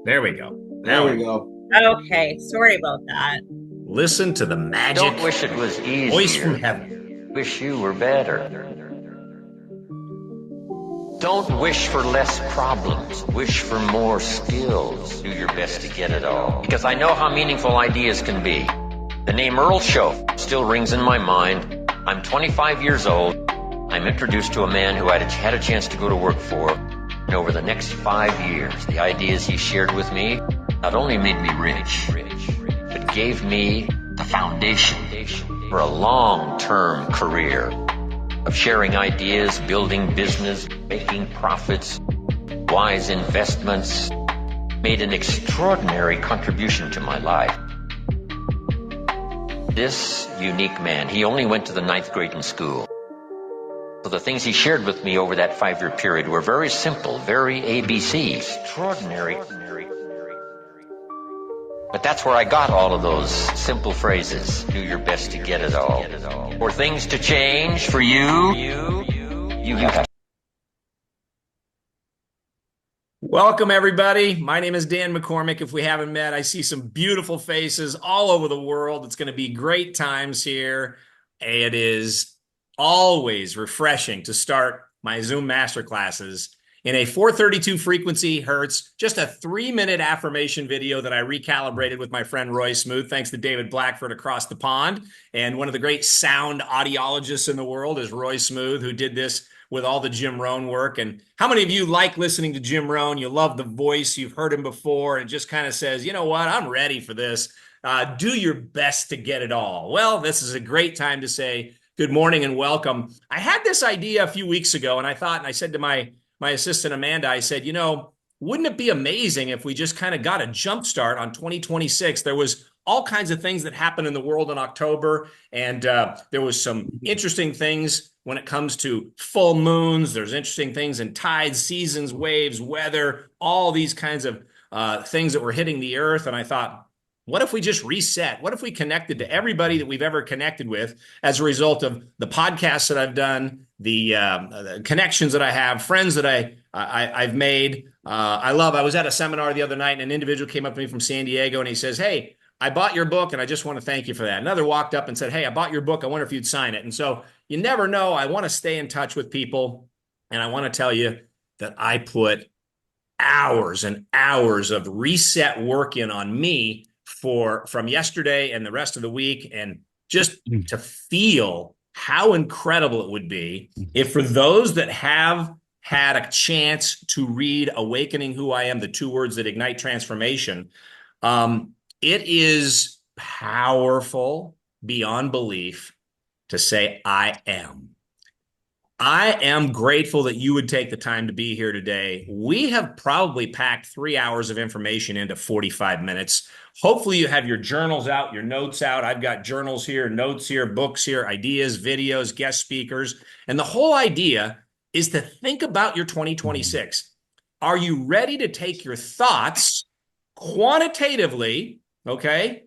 There we go. There Now we go. Okay, sorry about that. listen to the magic Don't wish it was voice from easier. heaven. Wish you were better. Don't wish for less problems. Wish for more skills. Do your best to get it all. Because I know how meaningful ideas can be. The name Earl Show still rings in my mind. I'm 25 years old. I'm introduced to a man who I had a chance to go to work for. And over the next 5 years, the ideas he shared with me not only made me rich, but gave me the foundation for a long-term career of sharing ideas, building business, making profits, wise investments, made an extraordinary contribution to my life. This unique man, he only went to the 9th grade in school. So the things he shared with me over that 5-year period were very simple, very ABC, extraordinary. But that's where I got all of those simple phrases. Do your best to get it all. For things to change for you, you have. Welcome, everybody. My name is Dan McCormick. If we haven't met, I see some beautiful faces all over the world. It's going to be great times here. It is always refreshing to start my Zoom masterclasses in a 432 frequency hertz, just a 3-minute affirmation video that I recalibrated with my friend Roy Smooth, thanks to David Blackford across the pond. And one of the great sound audiologists in the world is Roy Smooth, who did this with all the Jim Rohn work. And how many of you like listening to Jim Rohn? You love the voice, you've heard him before, and it just kind of says, you know what, I'm ready for this. Do your best to get it all. Well, this is a great time to say good morning and welcome. I had this idea a few weeks ago, and I said to my assistant Amanda, I said, wouldn't it be amazing if we just kind of got a jump start on 2026? There was all kinds of things that happened in the world in October, and there was some interesting things when it comes to full moons. There's interesting things in tides, seasons, waves, weather, all these kinds of things that were hitting the earth. And I thought, what if we just reset? What if we connected to everybody that we've ever connected with as a result of the podcasts that I've done, the connections that I have, friends that I've made. I was at a seminar the other night, and an individual came up to me from San Diego, and he says, "Hey, I bought your book, and I just want to thank you for that." Another walked up and said, "Hey, I bought your book. I wonder if you'd sign it." And so you never know. I want to stay in touch with people, and I want to tell you that I put hours and hours of reset work in on me from yesterday and the rest of the week, and just to feel how incredible it would be if, for those that have had a chance to read Awakening Who I Am, the 2 words that ignite transformation, it is powerful beyond belief to say, I am. I am grateful that you would take the time to be here today. We have probably packed 3 hours of information into 45 minutes. Hopefully you have your journals out, your notes out. I've got journals here, notes here, books here, ideas, videos, guest speakers. And the whole idea is to think about your 2026. Are you ready to take your thoughts quantitatively, okay,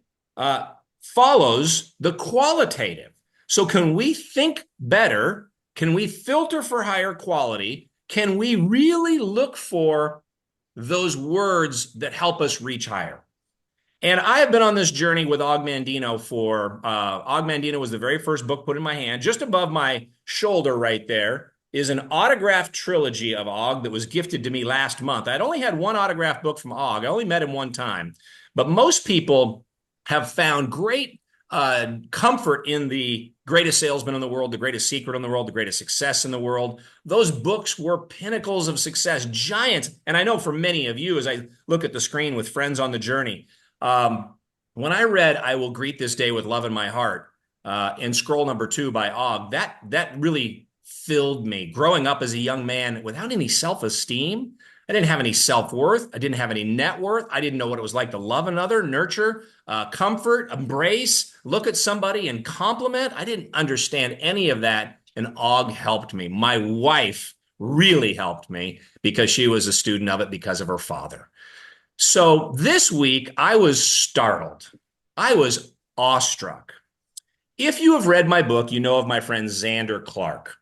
follows the qualitative? So can we think better? Can we filter for higher quality? Can we really look for those words that help us reach higher? And I have been on this journey with Og Mandino Og Mandino was the very first book put in my hand. Just above my shoulder right there is an autographed trilogy of Og that was gifted to me last month. I'd only had one autographed book from Og. I only met him one time. But most people have found great comfort in the greatest salesman in the world, the greatest secret in the world, the greatest success in the world. Those books were pinnacles of success, giants. And I know for many of you, as I look at the screen with friends on the journey, when I read I Will Greet This Day with Love in My Heart in scroll number 2 by Og, that really filled me. Growing up as a young man without any self-esteem, I didn't have any self-worth. I didn't have any net worth. I didn't know what it was like to love another, nurture, comfort, embrace, look at somebody and compliment. I didn't understand any of that, and Og helped me. My wife really helped me because she was a student of it because of her father. So this week, I was startled. I was awestruck. If you have read my book, you know of my friend Xander Clark.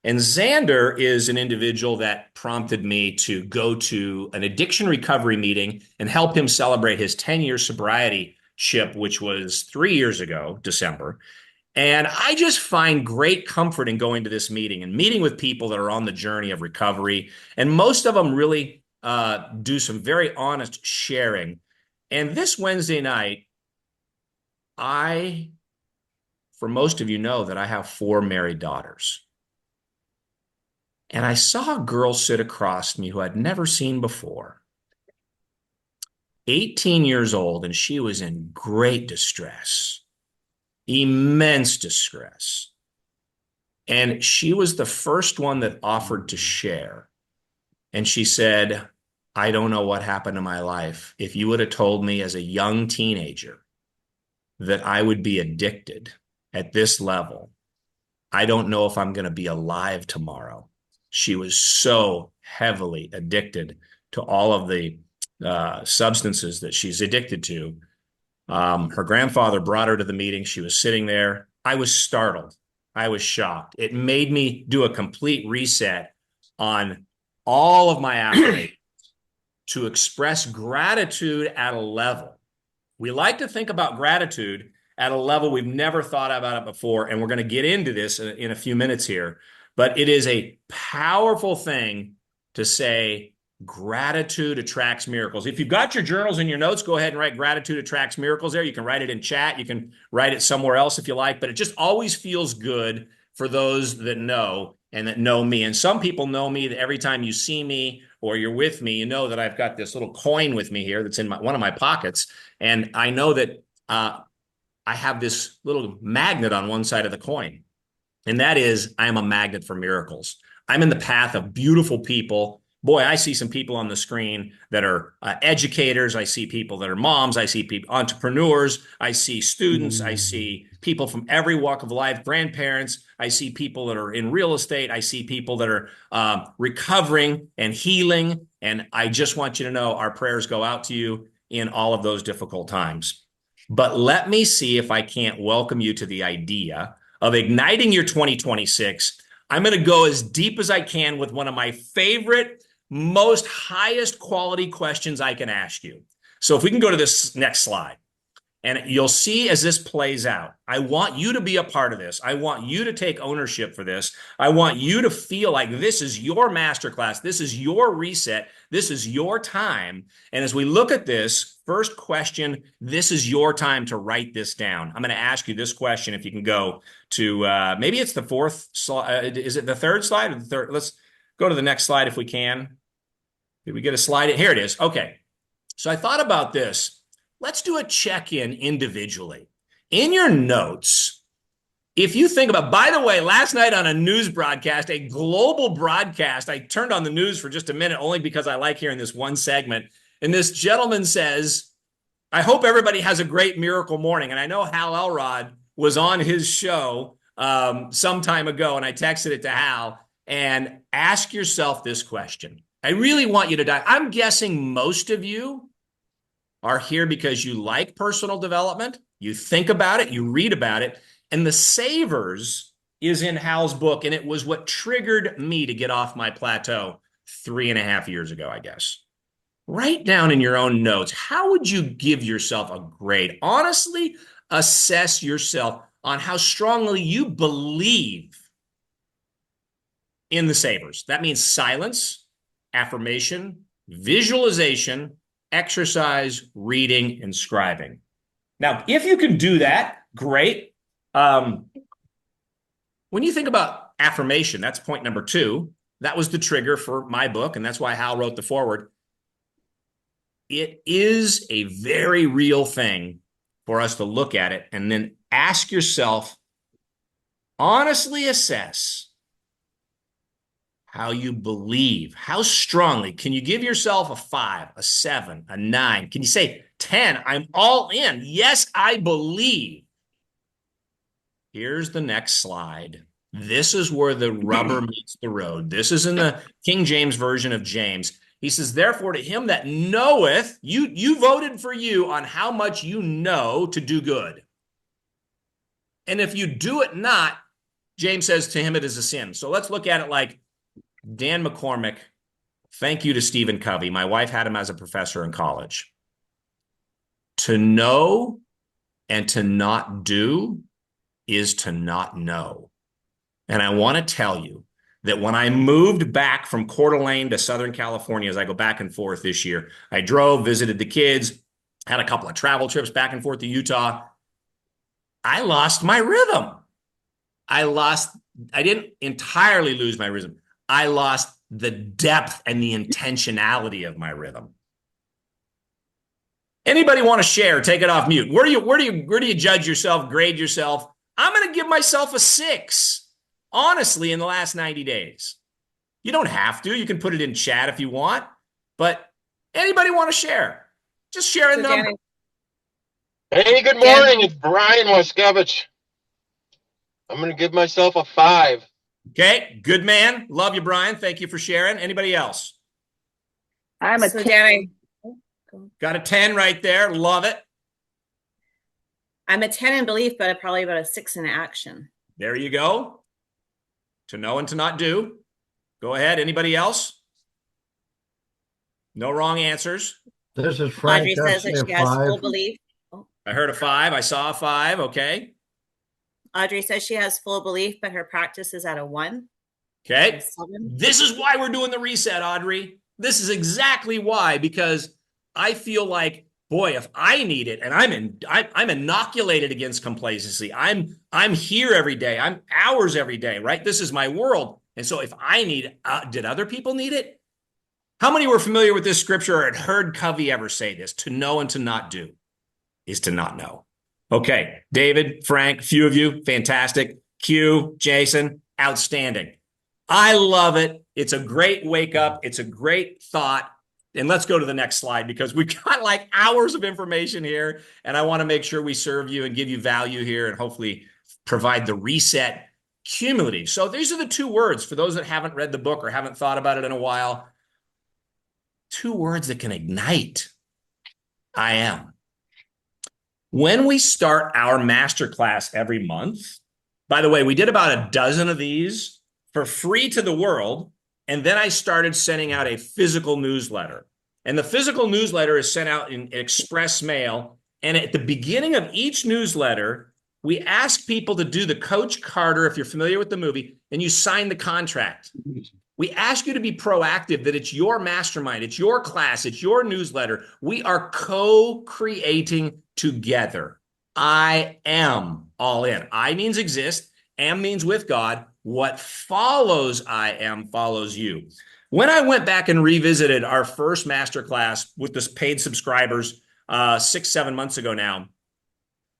And Xander is an individual that prompted me to go to an addiction recovery meeting and help him celebrate his 10-year sobriety chip, which was 3 years ago, December. And I just find great comfort in going to this meeting and meeting with people that are on the journey of recovery. And most of them really do some very honest sharing. And this Wednesday night, for most of you know that I have 4 married daughters. And I saw a girl sit across me who I'd never seen before, 18 years old, and she was in great distress, immense distress. And she was the first one that offered to share. And she said, I don't know what happened to my life. If you would have told me as a young teenager that I would be addicted at this level, I don't know if I'm going to be alive tomorrow. She was so heavily addicted to all of the substances that she's addicted to. Her grandfather brought her to the meeting. She was sitting there. I was startled. I was shocked. It made me do a complete reset on all of my accolades to express gratitude at a level. We like to think about gratitude at a level we've never thought about it before, and we're going to get into this in a few minutes here. But it is a powerful thing to say gratitude attracts miracles. If you've got your journals and your notes, go ahead and write gratitude attracts miracles there. You can write it in chat. You can write it somewhere else if you like, but it just always feels good for those that know and that know me. And some people know me that every time you see me or you're with me, you know that I've got this little coin with me here that's in one of my pockets. And I know that I have this little magnet on one side of the coin. And that is, I am a magnet for miracles. I'm in the path of beautiful people. Boy, I see some people on the screen that are educators. I see people that are moms. I see people, entrepreneurs. I see students. I see people from every walk of life, grandparents. I see people that are in real estate. I see people that are recovering and healing. And I just want you to know our prayers go out to you in all of those difficult times. But let me see if I can't welcome you to the idea of igniting your 2026. I'm going to go as deep as I can with one of my favorite, most highest quality questions I can ask you. So if we can go to this next slide. And you'll see as this plays out, I want you to be a part of this. I want you to take ownership for this. I want you to feel like this is your masterclass. This is your reset. This is your time. And as we look at this, first question, this is your time to write this down. I'm going to ask you this question. If you can go to, maybe it's the fourth slide. Is it the third slide or the third? Let's go to the next slide if we can. Did we get a slide? Here it is. Okay. So I thought about this. Let's do a check-in individually. In your notes, if you think about, by the way, last night on a news broadcast, a global broadcast, I turned on the news for just a minute only because I like hearing this one segment. And this gentleman says, I hope everybody has a great miracle morning. And I know Hal Elrod was on his show some time ago, and I texted it to Hal, and ask yourself this question. I really want you to dive. I'm guessing most of you are here because you like personal development, you think about it, you read about it, and the Savers is in Hal's book, and it was what triggered me to get off my plateau 3.5 years ago, I guess. Write down in your own notes, how would you give yourself a grade? Honestly, assess yourself on how strongly you believe in the Savers. That means silence, affirmation, visualization, exercise, reading, and scribing. Now, if you can do that, great. When you think about affirmation, that's point number 2. That was the trigger for my book, and that's why Hal wrote the foreword. It is a very real thing for us to look at it and then ask yourself, honestly assess how you believe, how strongly. Can you give yourself a 5, a 7, a 9? Can you say 10? I'm all in. Yes, I believe. Here's the next slide. This is where the rubber meets the road. This is in the King James version of James. He says, therefore, to him that knoweth, you voted for you on how much you know to do good. And if you do it not, James says to him it is a sin. So let's look at it like Dan McCormick. Thank you to Stephen Covey. My wife had him as a professor in college. To know and to not do is to not know. And I want to tell you that when I moved back from Coeur d'Alene to Southern California, as I go back and forth this year, I drove, visited the kids, had a couple of travel trips back and forth to Utah. I lost my rhythm. I didn't entirely lose my rhythm. I lost the depth and the intentionality of my rhythm. Anybody want to share? Take it off mute. Where do you judge yourself, grade yourself? I'm going to give myself a 6, honestly, in the last 90 days. You don't have to. You can put it in chat if you want. But anybody want to share? Just share a number. Hey, good morning. It's Brian Waskevich. I'm going to give myself a 5. Okay, good man. Love you, Brian. Thank you for sharing. Anybody else? I'm a 10. Got a 10 right there. Love it. I'm a 10 in belief, but probably about a 6 in action. There you go. To know and to not do. Go ahead. Anybody else? No wrong answers. This is Frank. Audrey says that she has full belief. I heard a 5. I saw a 5. Okay. Audrey says she has full belief, but her practice is at a 1. Okay. This is why we're doing the reset, Audrey. This is exactly why, because I feel like, boy, if I need it, and I'm inoculated against complacency. I'm here every day. I'm hours every day, right? This is my world. And so if I need it, did other people need it? How many were familiar with this scripture or had heard Covey ever say this? To know and to not do is to not know. Okay, David, Frank, few of you, fantastic. Q, Jason, outstanding. I love it. It's a great wake up. It's a great thought. And let's go to the next slide because we've got like hours of information here. And I want to make sure we serve you and give you value here and hopefully provide the reset cumulative. So these are the 2 words for those that haven't read the book or haven't thought about it in a while. 2 words that can ignite. I am. When we start our masterclass every month, by the way, we did about a dozen of these for free to the world. And then I started sending out a physical newsletter. And the physical newsletter is sent out in express mail. And at the beginning of each newsletter, we ask people to do the Coach Carter, if you're familiar with the movie, and you sign the contract. We ask you to be proactive, that it's your mastermind, it's your class, it's your newsletter. We are co-creating together. I am all in. I means exist. Am means with God. What follows I am follows you. When I went back and revisited our first masterclass with this paid subscribers 6-7 months ago now,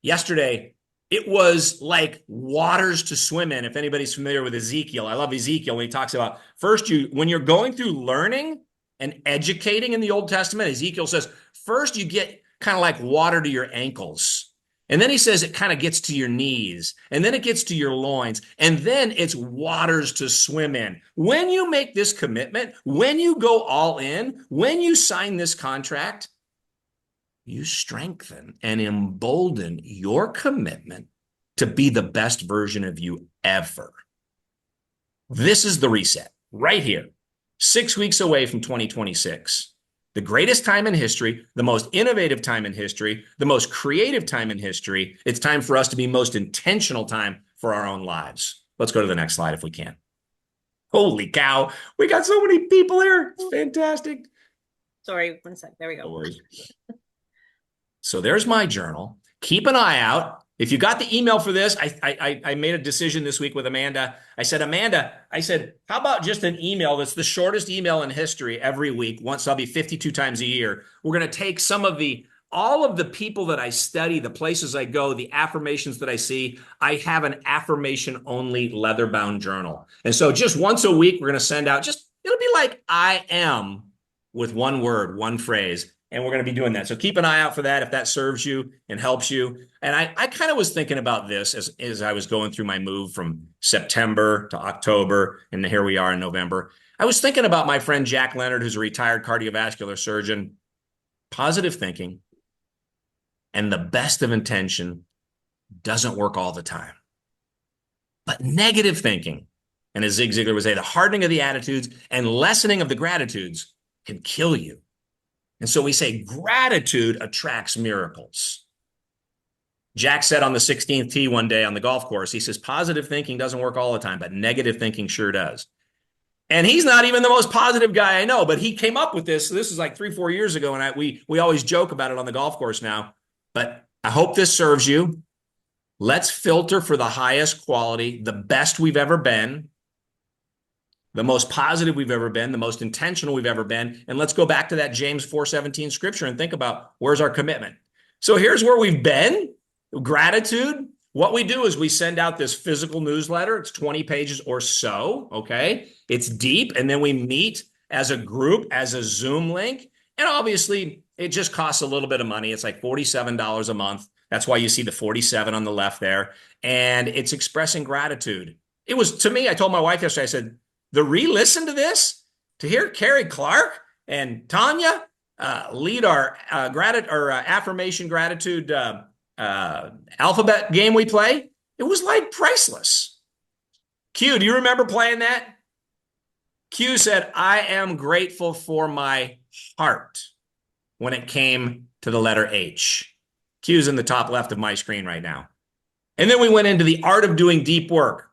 yesterday, it was like waters to swim in. If anybody's familiar with Ezekiel, I love Ezekiel when he talks about first when you're going through learning and educating in the Old Testament, Ezekiel says, first you get kind of like water to your ankles. And then he says it kind of gets to your knees, and then it gets to your loins, and then it's waters to swim in. When you make this commitment, when you go all in, when you sign this contract, you strengthen and embolden your commitment to be the best version of you ever. This is the reset right here, 6 weeks away from 2026. The greatest time in history, the most innovative time in history, the most creative time in history. It's time for us to be most intentional time for our own lives. Let's go to the next slide if we can. Holy cow. We got so many people here. It's fantastic. Sorry, 1 sec. There we go. No worries. So there's my journal. Keep an eye out. If you got the email for this, I made a decision this week with Amanda. I said, how about just an email that's the shortest email in history every week? Once I'll be 52 times a year. We're going to take all of the people that I study, the places I go, the affirmations that I see. I have an affirmation only leather bound journal. And so just once a week, we're going to send out it'll be like I am with one word, one phrase. And we're going to be doing that. So keep an eye out for that if that serves you and helps you. And I kind of was thinking about this as I was going through my move from September to October, and here we are in November. I was thinking about my friend Jack Leonard, who's a retired cardiovascular surgeon. Positive thinking and the best of intention doesn't work all the time. But negative thinking, and as Zig Ziglar would say, the hardening of the attitudes and lessening of the gratitudes can kill you. And so we say gratitude attracts miracles. Jack said on the 16th tee one day on the golf course, he says, positive thinking doesn't work all the time, but negative thinking sure does. And he's not even the most positive guy I know, but he came up with this. This is like 3-4 years ago, and we always joke about it on the golf course now. But I hope this serves you. Let's filter for the highest quality, the best we've ever been, the most positive we've ever been, the most intentional we've ever been. And let's go back to that James 4:17 scripture and think about where's our commitment. So here's where we've been. Gratitude. What we do is we send out this physical newsletter. It's 20 pages or so. Okay. It's deep. And then we meet as a group, as a Zoom link. And obviously, it just costs a little bit of money. It's like $47 a month. That's why you see the 47 on the left there. And it's expressing gratitude. It was, to me, I told my wife yesterday, I said, the re-listen to this, to hear Carrie Clark and Tanya lead our affirmation gratitude alphabet game we play, it was like priceless. Q, do you remember playing that? Q said, I am grateful for my heart when it came to the letter H. Q's in the top left of my screen right now. And then we went into the art of doing deep work.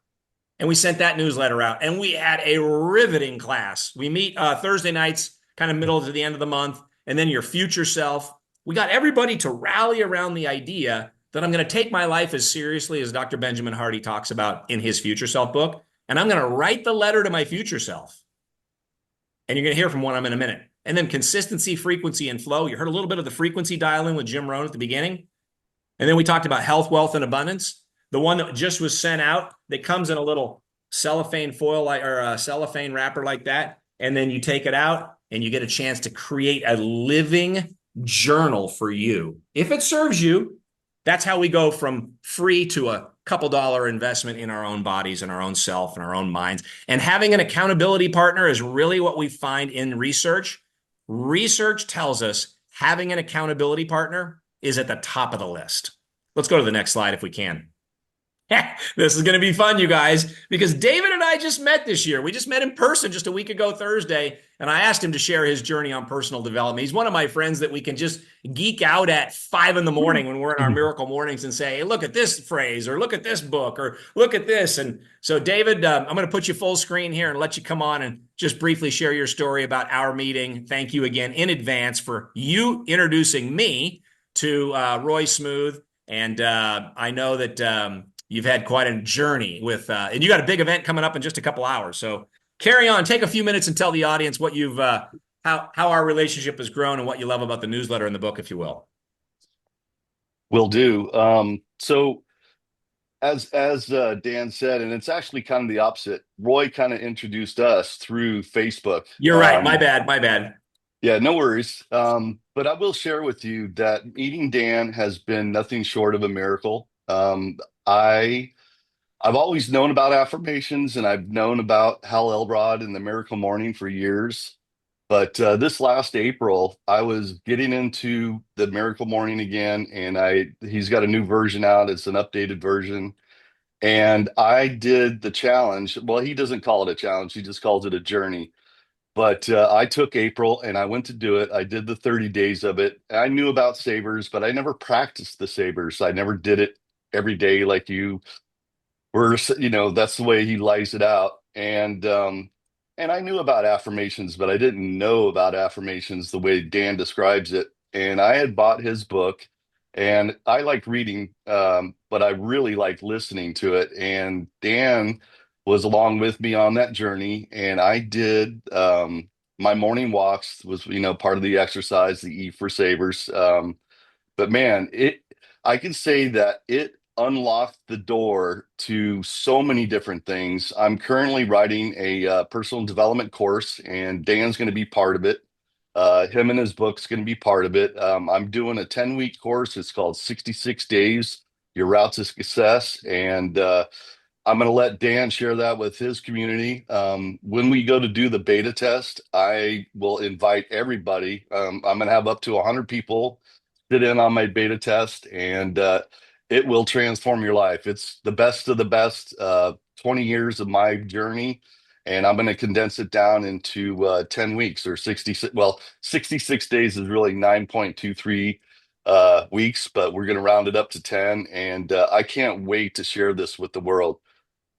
And we sent that newsletter out. And we had a riveting class. We meet Thursday nights, kind of middle to the end of the month. And then your future self. We got everybody to rally around the idea that I'm going to take my life as seriously as Dr. Benjamin Hardy talks about in his Future Self book. And I'm going to write the letter to my future self. And you're going to hear from one of them in a minute. And then consistency, frequency, and flow. You heard a little bit of the frequency dial-in with Jim Rohn at the beginning. And then we talked about health, wealth, and abundance. The one that just was sent out that comes in a little cellophane foil or a cellophane wrapper like that. And then you take it out and you get a chance to create a living journal for you. If it serves you, that's how we go from free to a couple dollar investment in our own bodies and our own self and our own minds. And having an accountability partner is really what we find in research. Research tells us having an accountability partner is at the top of the list. Let's go to the next slide if we can. This is going to be fun, you guys, because David and I just met this year. We just met in person just a week ago Thursday, and I asked him to share his journey on personal development. He's one of my friends that we can just geek out at 5 a.m. when we're in our miracle mornings and say, hey, look at this phrase, or look at this book, or look at this. And so, David, I'm going to put you full screen here and let you come on and just briefly share your story about our meeting. Thank you again in advance for you introducing me to Roy Smooth. And I know that you've had quite a journey with, and you got a big event coming up in just a couple hours. So carry on, take a few minutes and tell the audience what you've, how our relationship has grown and what you love about the newsletter and the book, if you will. Will do. So as Dan said, and it's actually kind of the opposite. Roy kind of introduced us through Facebook. You're right. My bad. Yeah, no worries. But I will share with you that meeting Dan has been nothing short of a miracle. I've always known about affirmations and I've known about Hal Elrod and the Miracle Morning for years. But this last April, I was getting into the Miracle Morning again, and he's got a new version out. It's an updated version. And I did the challenge. Well, he doesn't call it a challenge. He just calls it a journey. But I took April and I went to do it. I did the 30 days of it. I knew about sabers, but I never practiced the sabers. I never did it every day like you were, that's the way he lays it out. And I knew about affirmations, but I didn't know about affirmations the way Dan describes it. And I had bought his book and I like reading, but I really like listening to it. And Dan was along with me on that journey. And I did my morning walks was, part of the exercise, the E for Savers. But man, I can say that it unlocked the door to so many different things. I'm currently writing a personal development course, and Dan's going to be part of it. Him and his book's going to be part of it. I'm doing a 10-week course. It's called 66 Days, Your Route to Success. And I'm going to let Dan share that with his community. When we go to do the beta test, I will invite everybody. I'm going to have up to 100 people sit in on my beta test. And It will transform your life. It's the best of the best. 20 years of my journey, and I'm going to condense it down into 10 weeks or 66. Well, 66 days is really 9.23 weeks, but we're going to round it up to 10. And I can't wait to share this with the world.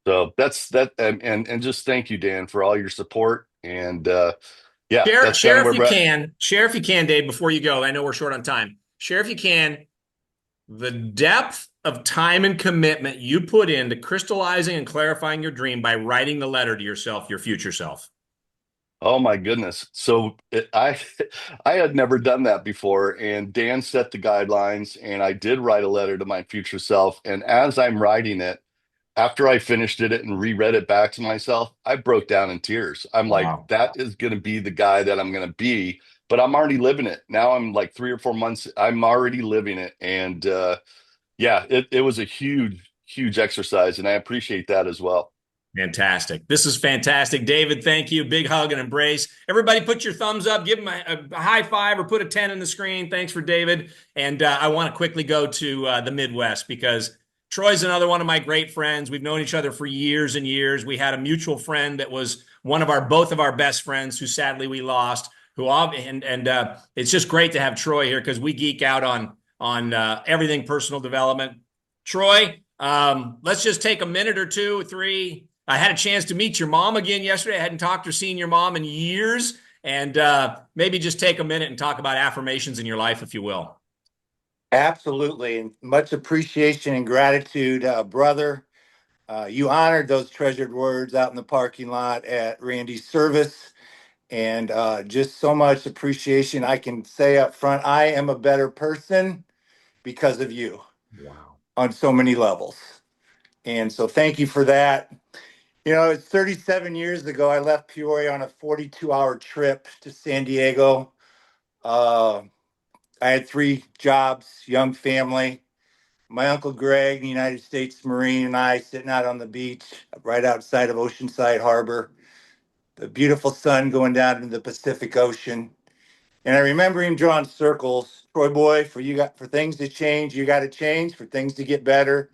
So that's that. And just thank you, Dan, for all your support. And yeah, Share, that's kind share of if where you we're at. can. Share if you can, Dave, before you go. I know we're short on time. Share if you can the depth of time and commitment you put into crystallizing and clarifying your dream by writing the letter to yourself, your future self. Oh my goodness. I had never done that before, and Dan set the guidelines, and I did write a letter to my future self. And as I'm writing it, after I finished it and reread it back to myself, I broke down in tears. I'm like, Wow. that is going to be the guy that I'm going to be, but I'm already living it. Now I'm like 3 or 4 months, I'm already living it. And yeah, it was a huge, huge exercise, and I appreciate that as well. Fantastic. This is fantastic. David, thank you. Big hug and embrace. Everybody put your thumbs up, give him a high five or put a 10 in the screen. Thanks for David. And I want to quickly go to the Midwest because Troy's another one of my great friends. We've known each other for years and years. We had a mutual friend that was one of our both of our best friends who sadly we lost. It's just great to have Troy here because we geek out on everything personal development. Troy, let's just take a minute or two, three. I had a chance to meet your mom again yesterday. I hadn't talked or seen your mom in years. And maybe just take a minute and talk about affirmations in your life, if you will. Absolutely. And much appreciation and gratitude, brother. You honored those treasured words out in the parking lot at Randy's service. And just so much appreciation. I can say up front, I am a better person because of you Wow. on so many levels. And so thank you for that. You know, it's 37 years ago, I left Peoria on a 42-hour trip to San Diego. Uh, I had 3 jobs, young family. My Uncle Greg, the United States Marine, and I sitting out on the beach right outside of Oceanside Harbor, the beautiful sun going down into the Pacific Ocean. And I remember him drawing circles. Troy boy, for things to change, you got to change. For things to get better,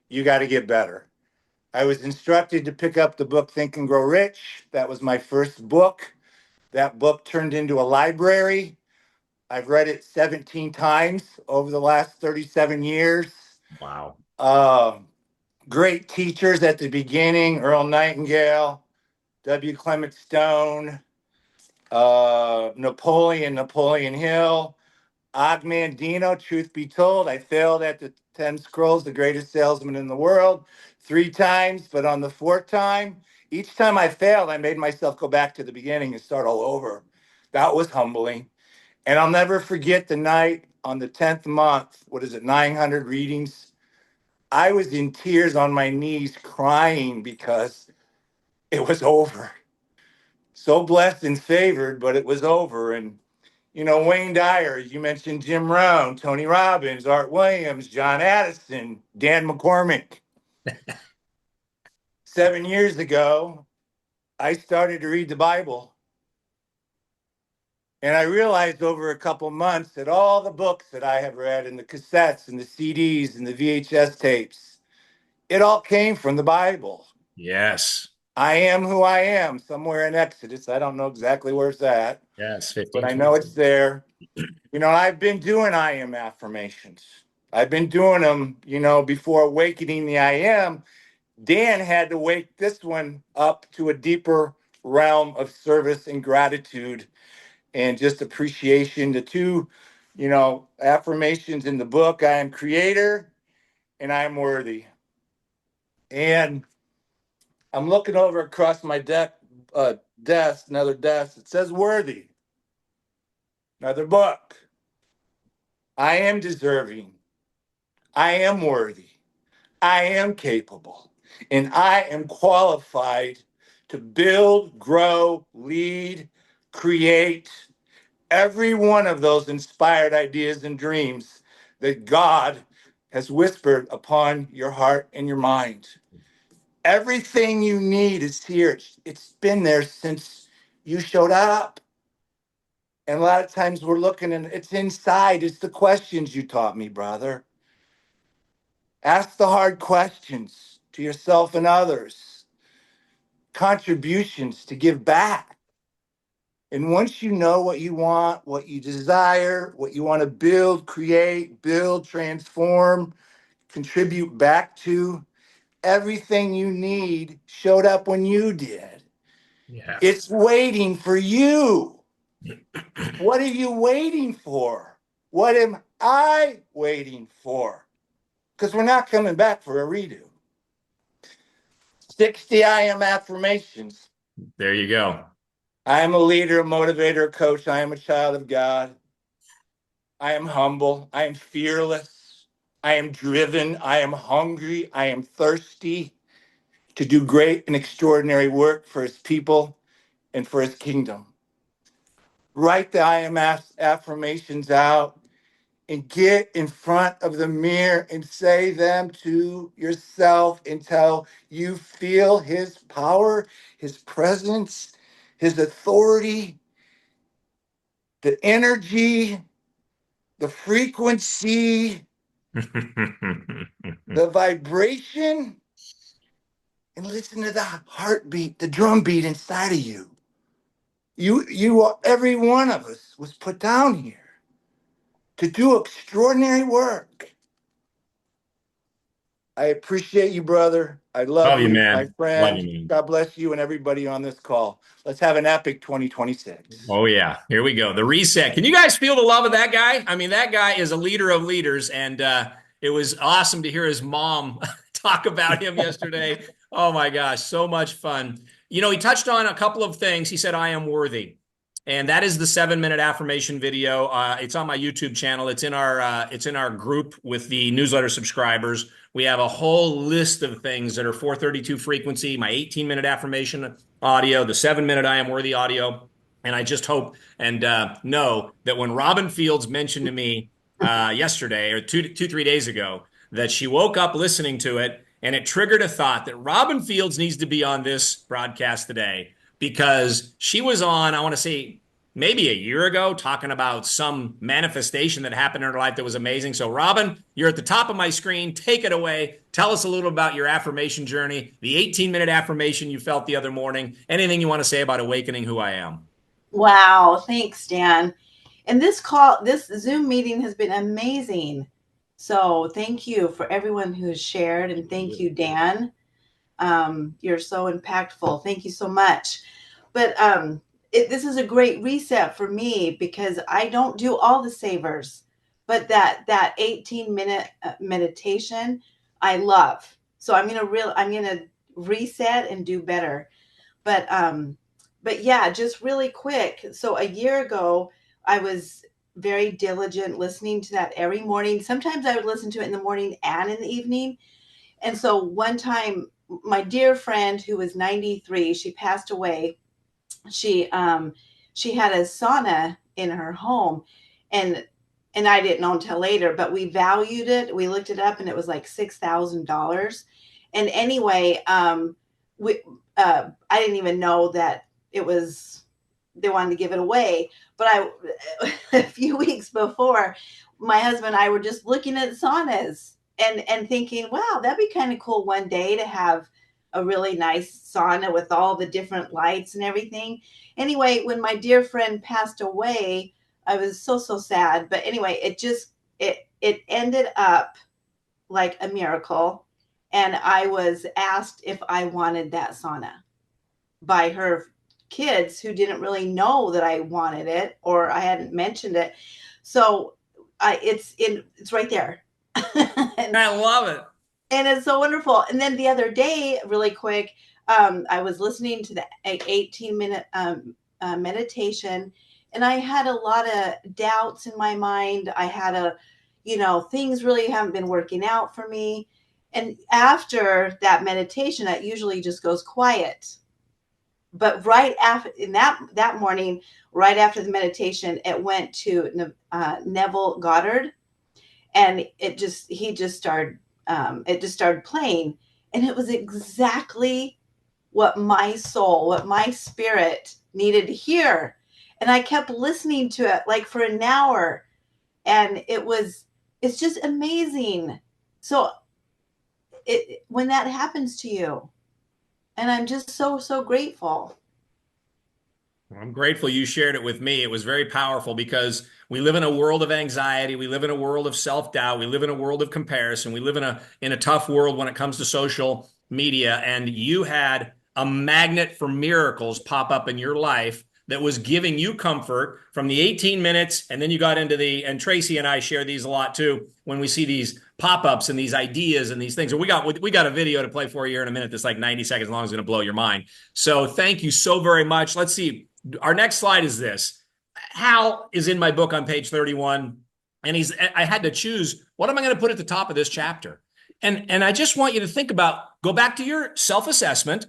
you got to get better. I was instructed to pick up the book Think and Grow Rich. That was my first book. That book turned into a library. I've read it 17 times over the last 37 years. Wow. Um, Great teachers at the beginning: Earl Nightingale, W. Clement Stone, Napoleon Hill, Og Mandino. Truth be told, I failed at the 10 Scrolls, the greatest salesman in the world, 3 times, but on the 4th time, each time I failed, I made myself go back to the beginning and start all over. That was humbling. And I'll never forget the night on the 10th month, what is it, 900 readings. I was in tears on my knees crying because it was over. So blessed and favored, but it was over. And, you know, Wayne Dyer, you mentioned Jim Rohn, Tony Robbins, Art Williams, John Addison, Dan McCormick. 7 years ago, I started to read the Bible. And I realized over a couple months that all the books that I have read and the cassettes and the CDs and the VHS tapes, it all came from the Bible. Yes. I am who I am, somewhere in Exodus. I don't know exactly where it's at, Yes. but 15. I know it's there. You know, I've been doing I am affirmations. I've been doing them, you know, before awakening the I am. Dan had to wake this one up to a deeper realm of service and gratitude and just appreciation. The two, you know, affirmations in the book: I am creator and I am worthy. And I'm looking over across my desk, another desk. It says worthy, another book. I am deserving. I am worthy. I am capable. And I am qualified to build, grow, lead, create every one of those inspired ideas and dreams that God has whispered upon your heart and your mind. Everything you need is here. It's been there since you showed up. And a lot of times we're looking and it's inside. It's the questions you taught me, brother. Ask the hard questions to yourself and others, contributions to give back. And once you know what you want, what you desire, what you want to build, create, build, transform, contribute back to, everything you need showed up when you did. Yes. It's waiting for you. What are you waiting for? What am I waiting for? Because we're not coming back for a redo. 60 I am affirmations. There you go. I am a leader, a motivator, a coach. I am a child of God. I am humble. I am fearless. I am driven. I am hungry. I am thirsty to do great and extraordinary work for his people and for his kingdom. Write the I am affirmations out and get in front of the mirror and say them to yourself until you feel his power, his presence, his authority, the energy, the frequency, the vibration, and listen to the heartbeat, the drum beat inside of you. Every one of us was put down here to do extraordinary work. I appreciate you, brother. I love Love you, you, my man. Love friend. you, man. God bless you and everybody on this call. Let's have an epic 2026. Oh yeah, here we go. The reset. Can you guys feel the love of that guy? I mean, that guy is a leader of leaders, and it was awesome to hear his mom talk about him yesterday. Oh my gosh, so much fun. You know, he touched on a couple of things. He said, "I am worthy," and that is the 7 minute affirmation video. It's on my YouTube channel. It's in our group with the newsletter subscribers. We have a whole list of things that are 432 frequency, my 18-minute affirmation audio, the 7 minute I am worthy audio. And I just hope and know that when Robin Fields mentioned to me yesterday or 3 days ago that she woke up listening to it and it triggered a thought that Robin Fields needs to be on this broadcast today because she was on, I want to say, maybe a year ago talking about some manifestation that happened in her life that was amazing. So, Robin, you're at the top of my screen. Take it away. Tell us a little about your affirmation journey, the 18-minute affirmation you felt the other morning, anything you want to say about awakening who I am. Wow, thanks, Dan. And this Zoom meeting has been amazing. So thank you for everyone who's shared, and thank you, Dan. You're so impactful. Thank you so much. But this is a great reset for me because I don't do all the savers, but that 18-minute meditation I love. So I'm gonna reset and do better. But yeah, just really quick. So a year ago, I was very diligent listening to that every morning. Sometimes I would listen to it in the morning and in the evening. And so one time, my dear friend who was 93, she passed away. She had a sauna in her home, and I didn't know until later, but we valued it. We looked it up, and it was like $6,000. And anyway, we I didn't even know that it was they wanted to give it away. But a few weeks before, my husband and I were just looking at saunas and thinking, wow, that'd be kind of cool one day to have a really nice sauna with all the different lights and everything. Anyway, when my dear friend passed away, I was so sad. But anyway, it ended up like a miracle. And I was asked if I wanted that sauna by her kids who didn't really know that I wanted it or I hadn't mentioned it. So it's right there. and, I love it. and it's so wonderful. And then the other day, really quick, I was listening to the 18-minute meditation, and I had a lot of doubts in my mind. I had things really haven't been working out for me. And after that meditation, it usually just goes quiet. But right after in that morning, right after the meditation, it went to Neville Goddard, and it just started playing, and it was exactly what my soul, what my spirit needed to hear. And I kept listening to it like for an hour, and it's just amazing. So when that happens to you. And I'm just so grateful. I'm grateful you shared it with me. It was very powerful because we live in a world of anxiety. We live in a world of self-doubt. We live in a world of comparison. We live in a tough world when it comes to social media. And you had a magnet for miracles pop up in your life that was giving you comfort from the 18 minutes. And then you got into and Tracy and I share these a lot too, when we see these pop-ups and these ideas and these things. And we got a video to play for you here in a minute that's like 90 seconds long. It's going to blow your mind. So thank you so very much. Let's see. Our next slide is this. Hal is in my book on page 31, and I had to choose, what am I going to put at the top of this chapter? And I just want you to think about, go back to your self-assessment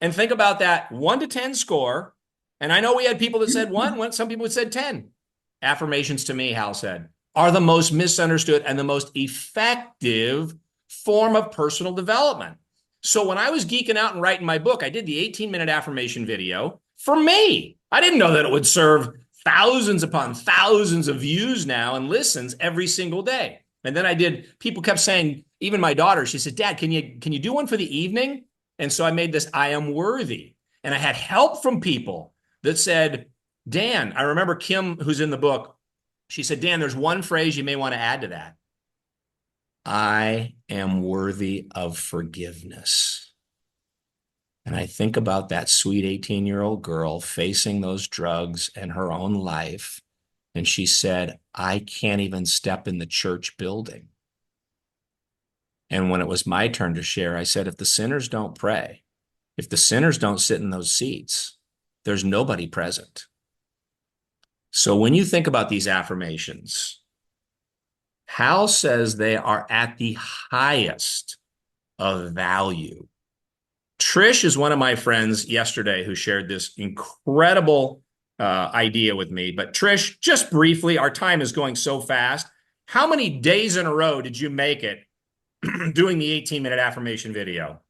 and think about that 1 to 10 score. And I know we had people that said 1, some people said 10. Affirmations to me, Hal said, are the most misunderstood and the most effective form of personal development. So when I was geeking out and writing my book, I did the 18-minute affirmation video for me. I didn't know that it would serve thousands upon thousands of views now and listens every single day. And then people kept saying, even my daughter, she said, Dad, can you do one for the evening? And so I made this, I am worthy. And I had help from people that said, Dan, I remember Kim, who's in the book, she said, Dan, there's one phrase you may want to add to that. I am worthy of forgiveness. And I think about that sweet 18-year-old girl facing those drugs and her own life. And she said, I can't even step in the church building. And when it was my turn to share, I said, if the sinners don't pray, if the sinners don't sit in those seats, there's nobody present. So when you think about these affirmations, Hal says they are at the highest of value. Trish is one of my friends yesterday who shared this incredible idea with me. But Trish, just briefly, our time is going so fast. How many days in a row did you make it doing the 18-minute affirmation video?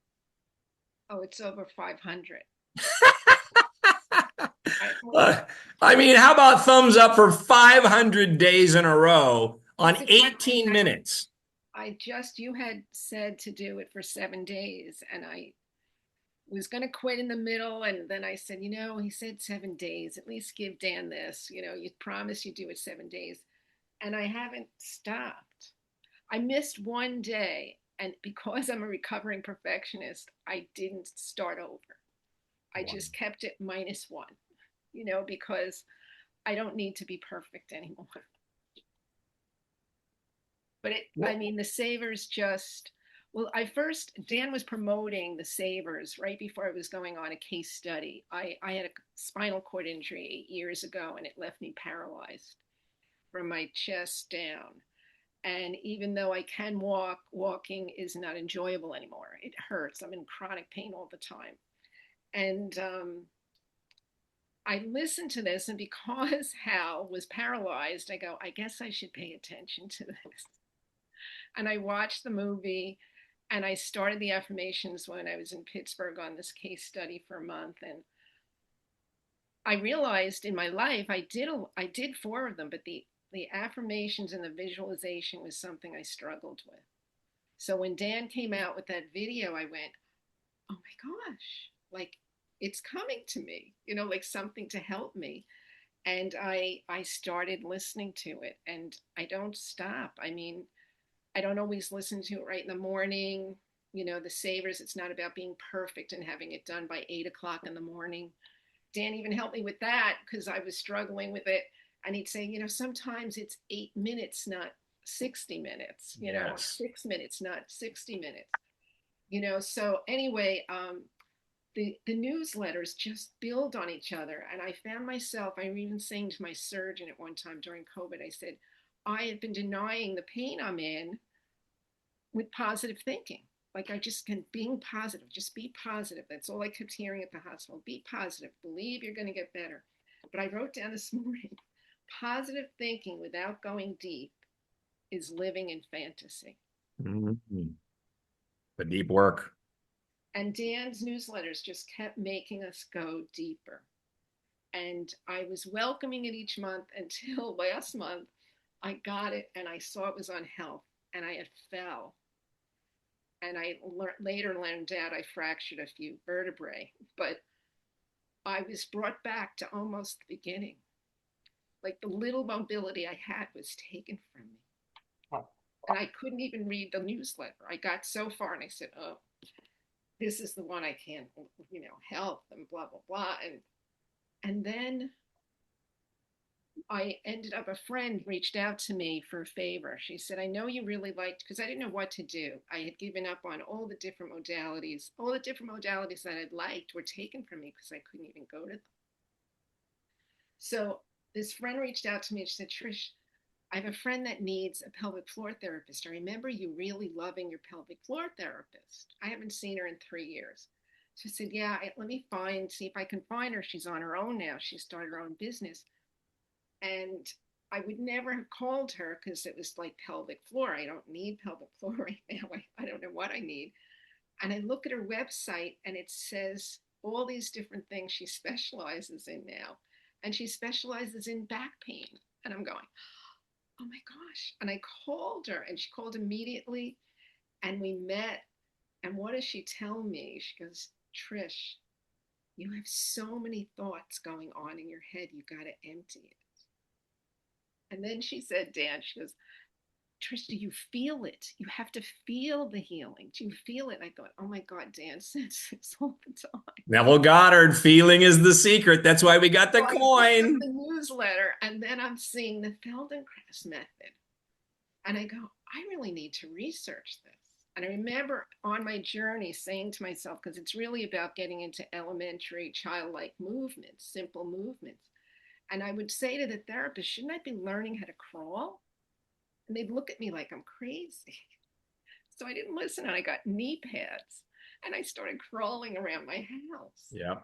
Oh, it's over 500. I mean, how about thumbs up for 500 days in a row on 18 minutes? You had said to do it for 7 days, and I was going to quit in the middle. And then I said, he said 7 days, at least give Dan this, you promised you'd do it 7 days. And I haven't stopped. I missed one day. And because I'm a recovering perfectionist, I didn't start over. I just kept it -1, because I don't need to be perfect anymore. But the savers Dan was promoting the savers right before I was going on a case study. I had a spinal cord injury 8 years ago, and it left me paralyzed from my chest down. And even though I can walk, walking is not enjoyable anymore. It hurts. I'm in chronic pain all the time. And I listened to this, and because Hal was paralyzed, I go, I guess I should pay attention to this. And I watched the movie, and I started the affirmations when I was in Pittsburgh on this case study for a month. And I realized in my life, I did 4 of them, but the affirmations and the visualization was something I struggled with. So when Dan came out with that video, I went, oh my gosh, like it's coming to me, like something to help me. And I started listening to it, and I don't stop. I don't always listen to it right in the morning. The savers, it's not about being perfect and having it done by 8:00 in the morning. Dan even helped me with that because I was struggling with it. And he'd say, sometimes it's 8 minutes, not 60 minutes, Yes. 6 minutes, not 60 minutes, So anyway, the newsletters just build on each other. And I found myself, I even saying to my surgeon at one time during COVID, I said, I have been denying the pain I'm in with positive thinking. Like being positive, just be positive. That's all I kept hearing at the hospital. Be positive, believe you're going to get better. But I wrote down this morning, positive thinking without going deep is living in fantasy. Mm-hmm. The deep work. And Dan's newsletters just kept making us go deeper. And I was welcoming it each month until last month. I got it and I saw it was on health, and I had fell. And I later learned out I fractured a few vertebrae, but I was brought back to almost the beginning. Like the little mobility I had was taken from me. And I couldn't even read the newsletter. I got so far and I said, oh, this is the one I can't, help and blah, blah, blah. And then I ended up, a friend reached out to me for a favor. She said, I know you really liked, because I didn't know what to do. I had given up on all the different modalities. All the different modalities that I'd liked were taken from me because I couldn't even go to them. So this friend reached out to me and she said, Trish, I have a friend that needs a pelvic floor therapist. I remember you really loving your pelvic floor therapist. I haven't seen her in 3 years. She said, yeah, let me see if I can find her. She's on her own now. She started her own business. And I would never have called her because it was like pelvic floor. I don't need pelvic floor right now. I don't know what I need. And I look at her website and it says all these different things she specializes in now. And she specializes in back pain. And I'm going, oh my gosh. And I called her and she called immediately and we met. And what does she tell me? She goes, Trish, you have so many thoughts going on in your head. You got to empty it. And then she said, Dan, she goes, Trish, do you feel it? You have to feel the healing. Do you feel it? I thought, oh my God, Dan says this all the time. Neville Goddard, feeling is the secret. That's why we got the So I picked coin. up the newsletter and then I'm seeing the Feldenkrais method. And I go, I really need to research this. And I remember on my journey saying to myself, because it's really about getting into elementary childlike movements, simple movements. And I would say to the therapist, shouldn't I be learning how to crawl? And they'd look at me like I'm crazy. So I didn't listen and I got knee pads and I started crawling around my house. Yeah.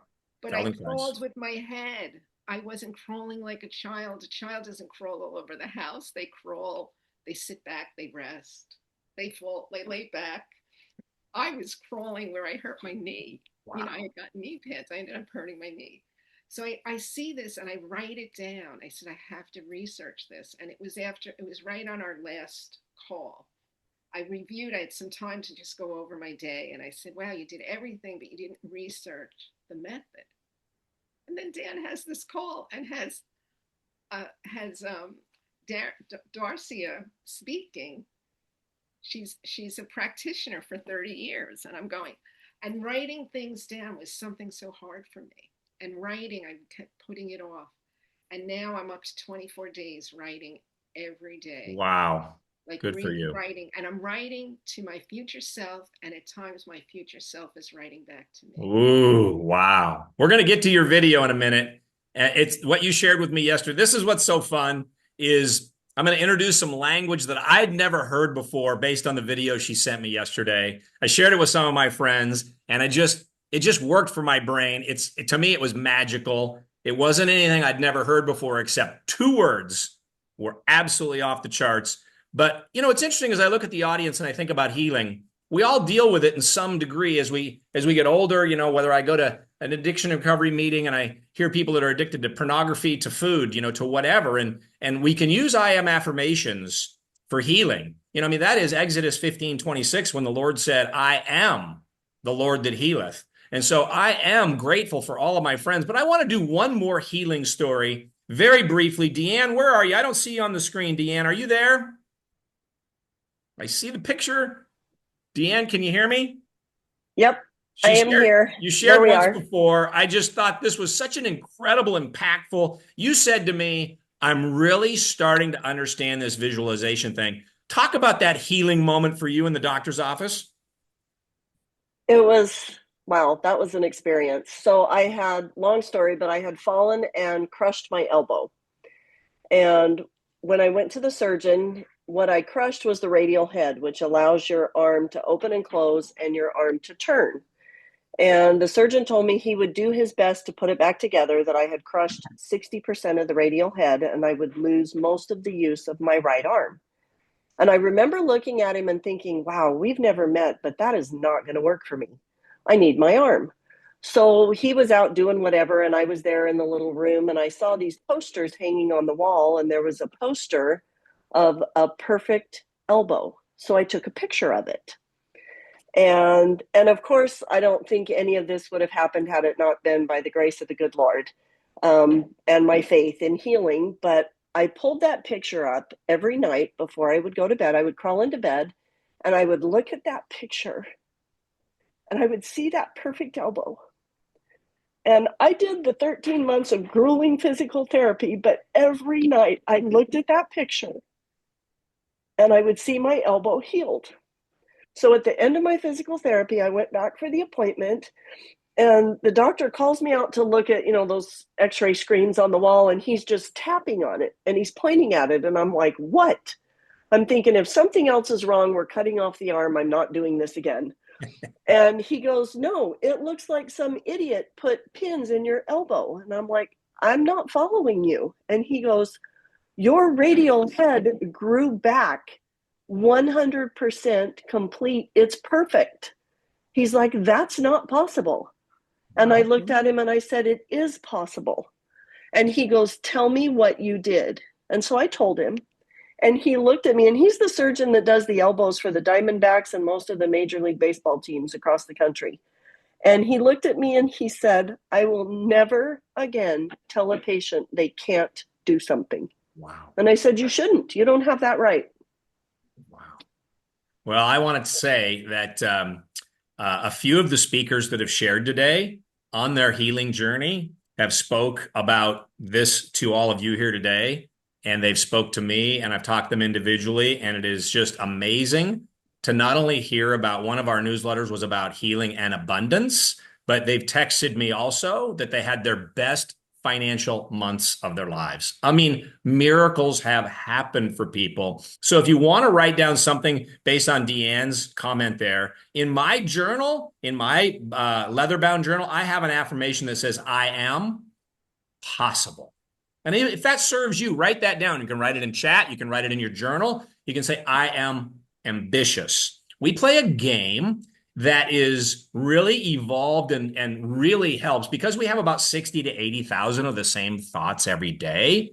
But I crawled with my head. I wasn't crawling like a child. A child doesn't crawl all over the house. They crawl, they sit back, they rest, they fall, they lay back. I was crawling where I hurt my knee. Wow. I had got knee pads. I ended up hurting my knee. So I see this and I write it down. I said, I have to research this. And it was right on our last call. I had some time to just go over my day. And I said, wow, you did everything, but you didn't research the method. And then Dan has this call and has Darcia speaking. She's a practitioner for 30 years. And I'm going, and writing things down was something so hard for me. And writing, I kept putting it off. And now I'm up to 24 days writing every day. Wow. Like good for you. Writing. And I'm writing to my future self. And at times my future self is writing back to me. Ooh, wow. We're going to get to your video in a minute. It's what you shared with me yesterday. This is what's so fun is I'm going to introduce some language that I'd never heard before based on the video she sent me yesterday. I shared it with some of my friends and it just worked for my brain. To me, it was magical. It wasn't anything I'd never heard before, except 2 words were absolutely off the charts. But, what's interesting is I look at the audience and I think about healing. We all deal with it in some degree as we get older, whether I go to an addiction recovery meeting and I hear people that are addicted to pornography, to food, to whatever. And we can use I am affirmations for healing. That is Exodus 15:26 when the Lord said, I am the Lord that healeth. And so I am grateful for all of my friends, but I want to do one more healing story very briefly. Deanne, where are you? I don't see you on the screen. Deanne, are you there? I see the picture. Deanne, can you hear me? Yep, I am here. You shared once before. I just thought this was such an incredible, impactful. You said to me, I'm really starting to understand this visualization thing. Talk about that healing moment for you in the doctor's office. It was, wow, that was an experience. So I had, long story, but I had fallen and crushed my elbow. And when I went to the surgeon, what I crushed was the radial head, which allows your arm to open and close and your arm to turn. And the surgeon told me he would do his best to put it back together, that I had crushed 60% of the radial head and I would lose most of the use of my right arm. And I remember looking at him and thinking, wow, we've never met, but that is not going to work for me. I need my arm. So he was out doing whatever, and I was there in the little room, and I saw these posters hanging on the wall, and there was a poster of a perfect elbow. So I took a picture of it. And of course, I don't think any of this would have happened had it not been by the grace of the good Lord, and my faith in healing. But I pulled that picture up every night before I would go to bed. I would crawl into bed and I would look at that picture and I would see that perfect elbow. And I did the 13 months of grueling physical therapy, but every night I looked at that picture and I would see my elbow healed. So at the end of my physical therapy, I went back for the appointment, and the doctor calls me out to look at, those x-ray screens on the wall, and he's just tapping on it and he's pointing at it. And I'm like, what? I'm thinking, if something else is wrong, we're cutting off the arm. I'm not doing this again. And he goes, no, it looks like some idiot put pins in your elbow. And I'm like, I'm not following you. And he goes, your radial head grew back 100% complete. It's perfect. He's like, that's not possible. And I looked at him and I said, it is possible. And he goes, tell me what you did. And so I told him, and he looked at me, and he's the surgeon that does the elbows for the Diamondbacks and most of the Major League Baseball teams across the country. And he looked at me and he said, I will never again tell a patient they can't do something. Wow. And I said, you shouldn't. You don't have that right. Wow. Well, I wanted to say that a few of the speakers that have shared today on their healing journey have spoke about this to all of you here today. And they've spoke to me, and I've talked to them individually. And it is just amazing to not only hear about, one of our newsletters was about healing and abundance, but they've texted me also that they had their best financial months of their lives. I mean, miracles have happened for people. So if you want to write down something based on Deanne's comment there, in my journal, in my leather-bound journal, I have an affirmation that says, I am possible. And if that serves you, write that down. You can write it in chat. You can write it in your journal. You can say, I am ambitious. We play a game that is really evolved and really helps because we have about 60 to 80,000 of the same thoughts every day.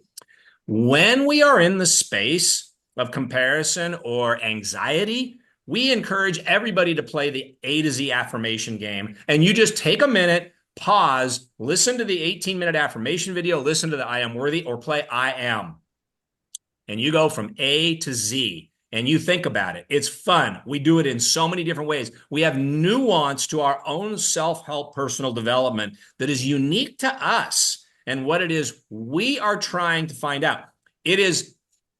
When we are in the space of comparison or anxiety, we encourage everybody to play the A to Z affirmation game. And you just take a minute, pause, listen to the 18-minute affirmation video, listen to the I am worthy, or play I am. And you go from A to Z. And you think about it. It's fun. We do it in so many different ways. We have nuance to our own self-help personal development that is unique to us and what it is we are trying to find out. It is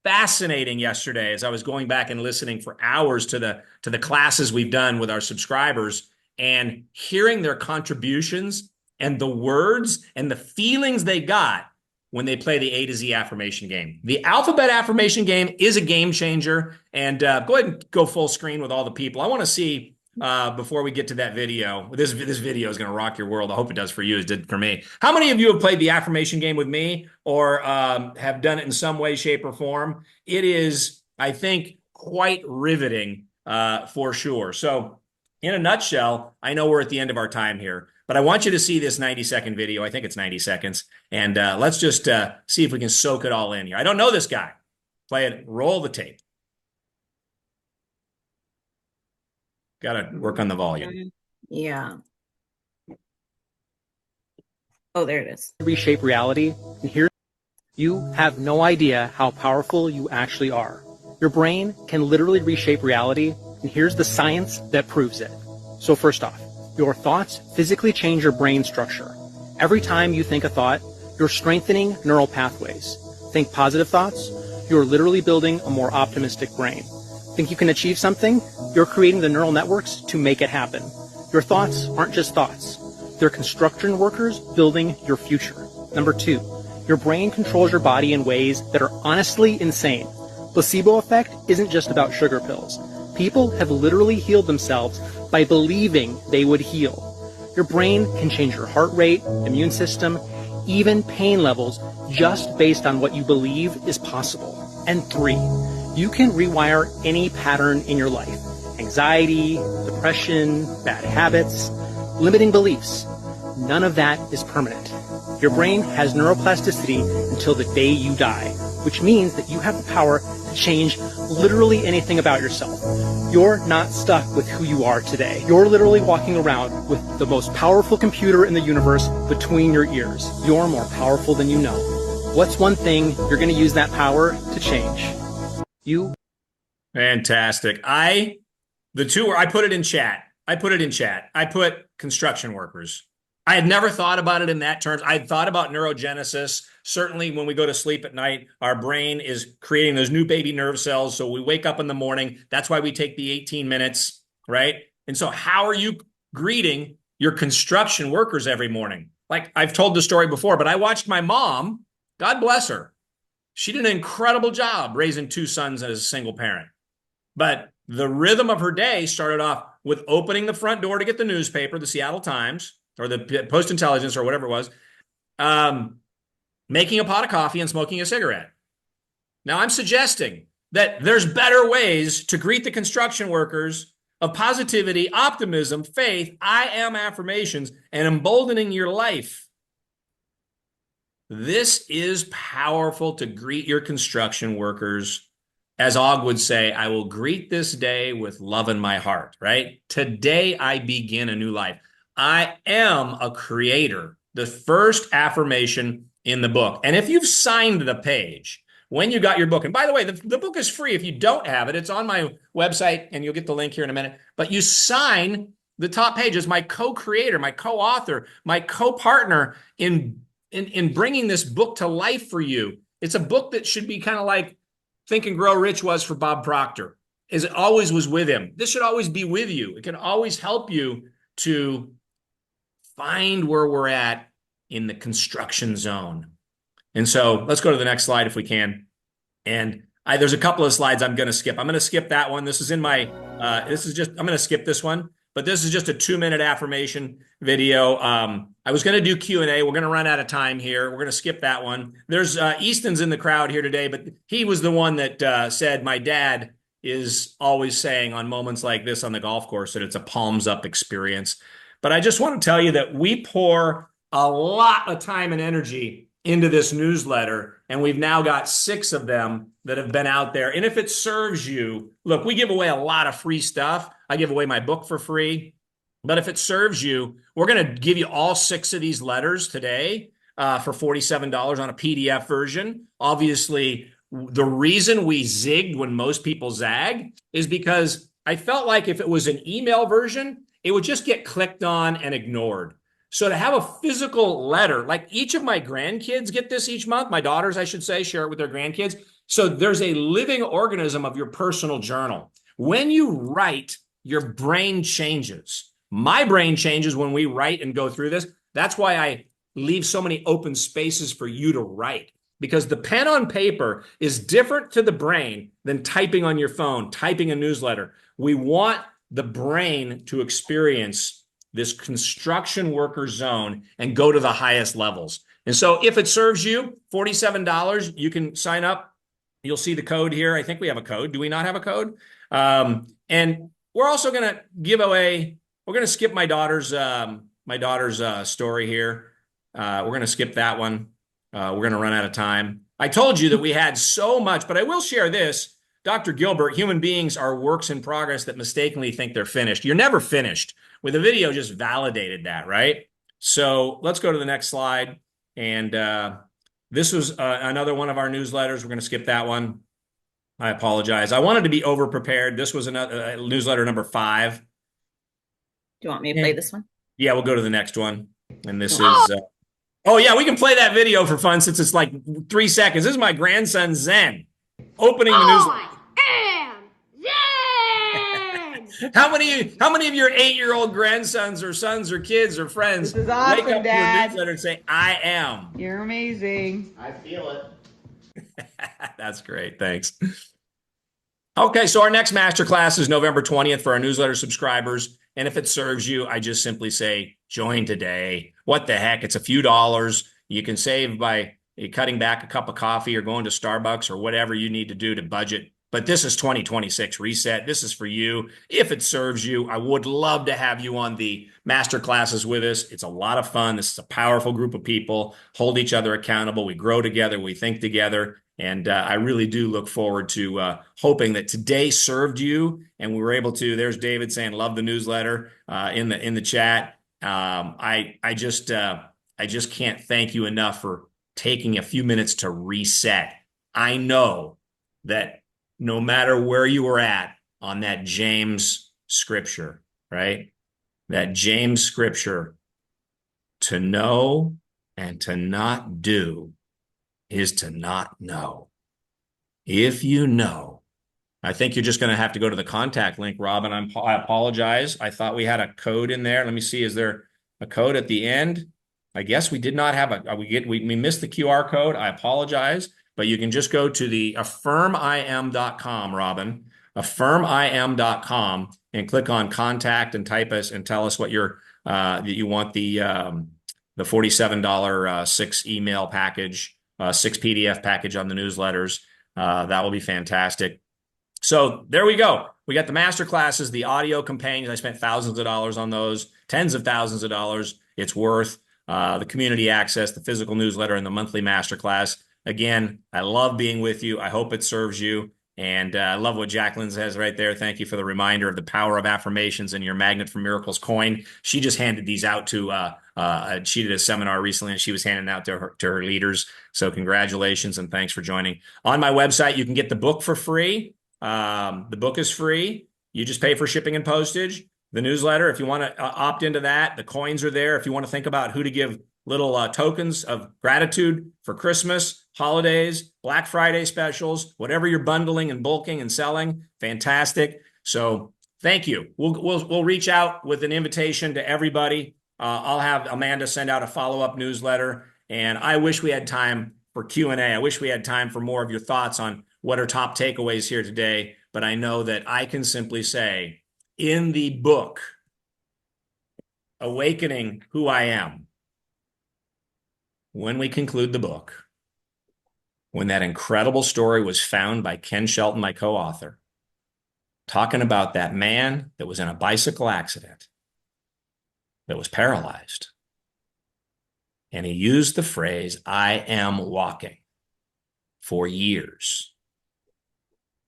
fascinating yesterday as I was going back and listening for hours to the classes we've done with our subscribers and hearing their contributions and the words and the feelings they got when they play the A to Z affirmation game. The alphabet affirmation game is a game changer. And go ahead and go full screen with all the people. I want to see, before we get to that video, this video is going to rock your world. I hope it does for you as it did for me. How many of you have played the affirmation game with me or have done it in some way, shape, or form? It is, I think, quite riveting for sure. So in a nutshell, I know we're at the end of our time here, but I want you to see this 90-second video. I think it's 90 seconds. And let's just see if we can soak it all in here. I don't know this guy. Play it. Roll the tape. Got to work on the volume. Yeah. Oh, there it is. Reshape reality. And here, you have no idea how powerful you actually are. Your brain can literally reshape reality. And here's the science that proves it. So first off, your thoughts physically change your brain structure. Every time you think a thought, you're strengthening neural pathways. Think positive thoughts, you're literally building a more optimistic brain. Think you can achieve something, you're creating the neural networks to make it happen. Your thoughts aren't just thoughts. They're construction workers building your future. Number 2, your brain controls your body in ways that are honestly insane. Placebo effect isn't just about sugar pills. People have literally healed themselves by believing they would heal. Your brain can change your heart rate, immune system, even pain levels just based on what you believe is possible. And 3, you can rewire any pattern in your life. Anxiety, depression, bad habits, limiting beliefs. None of that is permanent. Your brain has neuroplasticity until the day you die, which means that you have the power to change literally anything about yourself. You're not stuck with who you are today. You're literally walking around with the most powerful computer in the universe between your ears. You're more powerful than you know. What's one thing you're going to use that power to change? You. Fantastic. I put it in chat. I put construction workers. I had never thought about it in that terms. I had thought about neurogenesis. Certainly when we go to sleep at night, our brain is creating those new baby nerve cells. So we wake up in the morning. That's why we take the 18 minutes, right? And so how are you greeting your construction workers every morning? Like I've told the story before, but I watched my mom, God bless her. She did an incredible job raising two sons as a single parent. But the rhythm of her day started off with opening the front door to get the newspaper, the Seattle Times, or the Post-Intelligence, or whatever it was, making a pot of coffee and smoking a cigarette. Now, I'm suggesting that there's better ways to greet the construction workers of positivity, optimism, faith, I am affirmations, and emboldening your life. This is powerful to greet your construction workers. As Og would say, I will greet this day with love in my heart, right? Today I begin a new life. I am a creator. The first affirmation in the book. And if you've signed the page, when you got your book, and by the way, the book is free if you don't have it. It's on my website, and you'll get the link here in a minute. But you sign the top page as my co-creator, my co-author, my co-partner in bringing this book to life for you. It's a book that should be kind of like Think and Grow Rich was for Bob Proctor, as it always was with him. This should always be with you. It can always help you to find where we're at in the construction zone. And so let's go to the next slide if we can. And there's a couple of slides I'm going to skip. I'm going to skip that one. This is in my, I'm going to skip this one, but this is just a 2-minute affirmation video. I was going to do Q&A. We're going to run out of time here. We're going to skip that one. There's Easton's in the crowd here today, but he was the one that said my dad is always saying on moments like this on the golf course that it's a palms up experience. But I just want to tell you that we pour a lot of time and energy into this newsletter, and we've now got 6 of them that have been out there. And if it serves you, look, we give away a lot of free stuff. I give away my book for free. But if it serves you, we're going to give you all 6 of these letters today for $47 on a PDF version. Obviously, the reason we zigged when most people zag is because I felt like if it was an email version, it would just get clicked on and ignored. So to have a physical letter, like each of my grandkids get this each month, my daughters, I should say, share it with their grandkids. So there's a living organism of your personal journal. When you write, your brain changes. My brain changes when we write and go through this. That's why I leave so many open spaces for you to write, because the pen on paper is different to the brain than typing on your phone, typing a newsletter. We want the brain to experience this construction worker zone and go to the highest levels. And so if it serves you, $47, you can sign up. You'll see the code here. I think we have a code. Do we not have a code? And we're also going to give away, we're going to skip my daughter's story here. We're going to skip that one. We're going to run out of time. I told you that we had so much, but I will share this. Dr. Gilbert, human beings are works in progress that mistakenly think they're finished. You're never finished. With a video just validated that, right? So let's go to the next slide. And this was another one of our newsletters. We're going to skip that one. I apologize. I wanted to be over prepared. This was another newsletter number 5. Do you want me to play this one? Yeah, we'll go to the next one. And this is, oh yeah, we can play that video for fun since it's like 3 seconds. This is my grandson, Zen, opening the newsletter. How many of your 8-year-old grandsons or sons or kids or friends This is awesome, wake up to a Dad. newsletter and say, I am? You're amazing. I feel it. That's great. Thanks. Okay, so our next masterclass is November 20th for our newsletter subscribers. And if it serves you, I just simply say, join today. What the heck? It's a few dollars. You can save by cutting back a cup of coffee or going to Starbucks or whatever you need to do to budget. But this is 2026 reset. This is for you. If it serves you, I would love to have you on the master classes with us. It's a lot of fun. This is a powerful group of people, hold each other accountable. We grow together. We think together. And I really do look forward to hoping that today served you, and we were able to. There's David saying, "Love the newsletter" in the chat. I just can't thank you enough for taking a few minutes to reset. I know that no matter where you were at on that James scripture, right? That James scripture, to know and to not do is to not know. If you know, I think you're just going to have to go to the contact link, Robin. I apologize. I thought we had a code in there. Let me see. Is there a code at the end? I guess we did not have we missed the QR code. I apologize, but you can just go to the affirmim.com, Robin, affirmim.com, and click on contact and type us and tell us what that you want the $47 six email package, six PDF package on the newsletters. That will be fantastic. So there we go. We got the master classes, the audio companions. I spent thousands of dollars on those, tens of thousands of dollars. It's worth the community access, the physical newsletter, and the monthly master class. Again, I love being with you. I hope it serves you. And I love what Jacqueline says right there. Thank you for the reminder of the power of affirmations and your Magnet for Miracles coin. She just handed these out to, she did a seminar recently and she was handing out to her leaders. So congratulations and thanks for joining. On my website, you can get the book for free. The book is free. You just pay for shipping and postage. The newsletter, if you want to opt into that, the coins are there. If you want to think about who to give little tokens of gratitude for Christmas, holidays, Black Friday specials, whatever you're bundling and bulking and selling, fantastic. So thank you. We'll reach out with an invitation to everybody. I'll have Amanda send out a follow-up newsletter, and I wish we had time for Q&A. I wish we had time for more of your thoughts on what are top takeaways here today, but I know that I can simply say, in the book, Awakening Who I Am, when we conclude the book, when that incredible story was found by Ken Shelton, my co-author, talking about that man that was in a bicycle accident, that was paralyzed, and he used the phrase, "I am walking," for years.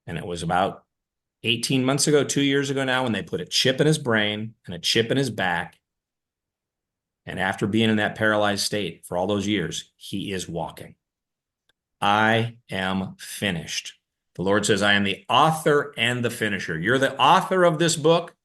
And it was about 18 months ago, 2 years ago now, when they put a chip in his brain and a chip in his back. And after being in that paralyzed state for all those years, he is walking. I am finished. The Lord says, I am the author and the finisher. You're the author of this book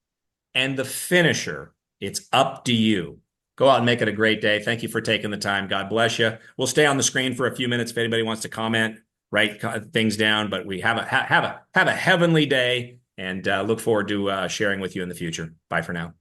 and the finisher. It's up to you. Go out and make it a great day. Thank you for taking the time. God bless you. We'll stay on the screen for a few minutes if anybody wants to comment, write things down, but we have a heavenly day and look forward to sharing with you in the future. Bye for now.